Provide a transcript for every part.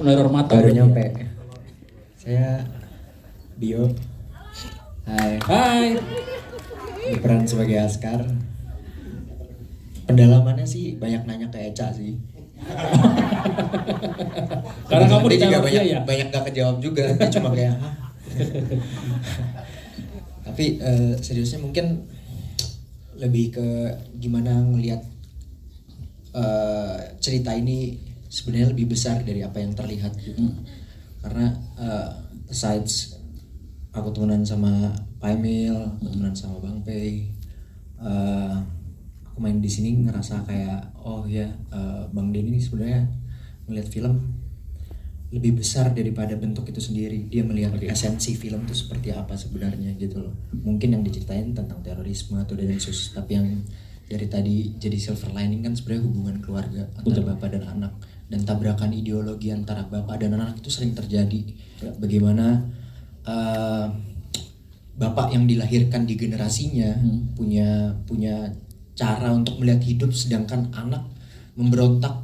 Neror mata. Baru nyampe. Saya Dio. Hai. Hai. Berperan sebagai Askar. Pendalamannya sih banyak nanya ke Eca sih. Karena kamu dia juga ditanya banyak, dia ya. banyak gak kejawab juga. Dia cuma kayak hah. Tapi seriusnya mungkin lebih ke gimana ngelihat cerita ini sebenarnya lebih besar dari apa yang terlihat gitu. Karena besides aku temenan sama Pak Emil, aku temenan sama Bang Pei, aku main di sini ngerasa kayak oh ya Bang Denny ini sebenarnya melihat film lebih besar daripada bentuk itu sendiri. Dia melihat esensi film itu seperti apa sebenarnya gitu loh. Mungkin yang diceritain tentang terorisme atau densus, tapi yang dari tadi jadi silver lining kan sebenarnya hubungan keluarga antara bapak dan anak, dan tabrakan ideologi antara bapak dan anak itu sering terjadi. Bagaimana bapak yang dilahirkan di generasinya punya cara untuk melihat hidup, sedangkan anak memberontak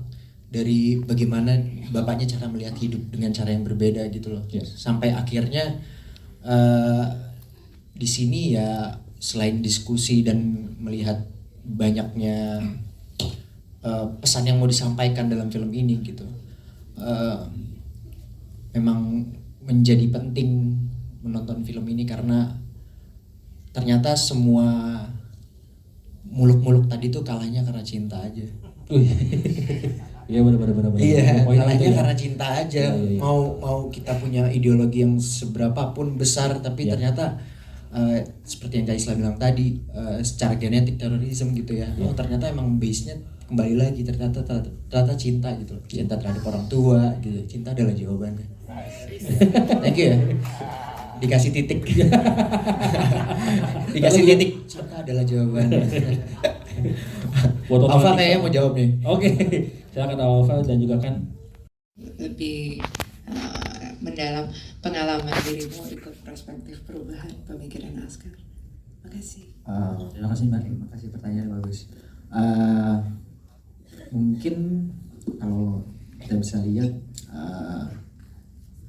dari bagaimana bapaknya cara melihat hidup dengan cara yang berbeda gitu loh. Sampai akhirnya di sini ya selain diskusi dan melihat banyaknya pesan yang mau disampaikan dalam film ini gitu, memang menjadi penting menonton film ini karena ternyata semua muluk-muluk tadi tuh kalahnya karena cinta aja. Iya benar. Iya, Poin kalahnya itu ya. karena cinta aja. Iya. Mau kita punya ideologi yang seberapa pun besar, tapi ternyata seperti yang Kak Isla bilang tadi, secara genetik terorisme gitu ya. Oh ternyata emang base-nya kembali lagi ternyata cinta gitu loh. Cinta terhadap orang tua gitu. Cinta adalah jawabannya. Thank you ya. Dikasih titik. Dikasih titik. Cinta adalah jawabannya. Alfa kayaknya mau jawab nih. Oke. Silakan Alfa dan juga kan lebih mendalam pengalaman dirimu ikut perspektif perubahan pemikiran Askar. Makasih. Terima kasih Mbak, terima kasih pertanyaan bagus. Mungkin kalau kita bisa lihat,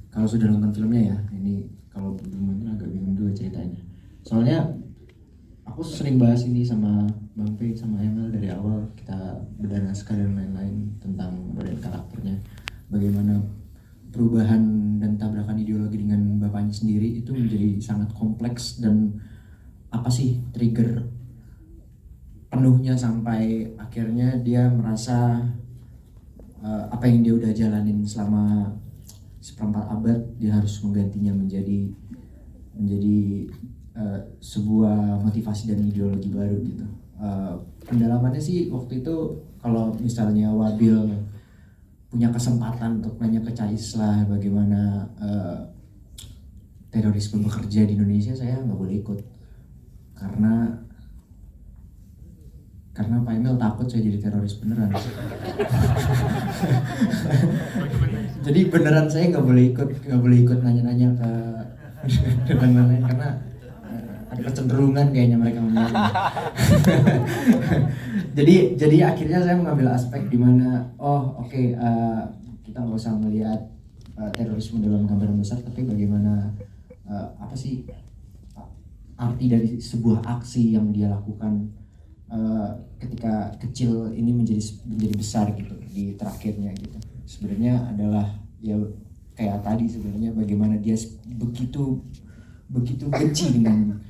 kalau sudah nonton filmnya ya, ini kalau belum nonton agak bingung juga ceritanya. Soalnya aku sering bahas ini sama Bang Pei sama Emil dari awal, kita bedah naskah dan lain-lain tentang badan karakternya, bagaimana perubahan dan tabrakan ideologi dengan bapaknya sendiri itu menjadi sangat kompleks, dan apa sih trigger penuhnya sampai akhirnya dia merasa apa yang dia udah jalanin selama seperempat abad dia harus menggantinya menjadi sebuah motivasi dan ideologi baru gitu. Pendalamannya sih waktu itu kalau misalnya Wabil punya kesempatan untuk nanya ke Ca Islah bagaimana terorisme bekerja di Indonesia, saya nggak boleh ikut karena Pak Emil takut saya jadi teroris beneran. Jadi beneran saya nggak boleh ikut nanya-nanya ke dan lain-lain karena ada kecenderungan kayaknya mereka memilih. jadi akhirnya saya mengambil aspek di mana kita nggak usah melihat terorisme dalam gambaran besar, tapi bagaimana apa sih arti dari sebuah aksi yang dia lakukan ketika kecil ini menjadi besar gitu di terakhirnya gitu. Sebenarnya adalah ya kayak tadi sebenarnya bagaimana dia begitu benci dengan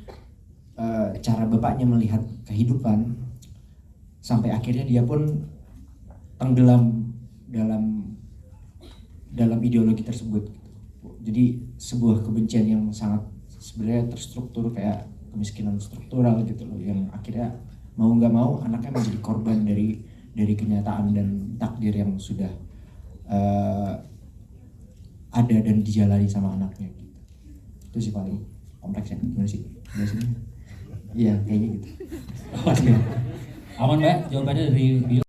cara bapaknya melihat kehidupan sampai akhirnya dia pun tenggelam dalam ideologi tersebut. Jadi sebuah kebencian yang sangat sebenarnya terstruktur kayak kemiskinan struktural gitu loh, yang akhirnya mau nggak mau anaknya menjadi korban dari kenyataan dan takdir yang sudah ada dan dijalani sama anaknya gitu. Itu sih paling kompleksnya. Gimana sih? Iya kayaknya gitu. aman Mbak jawabannya dari Dio.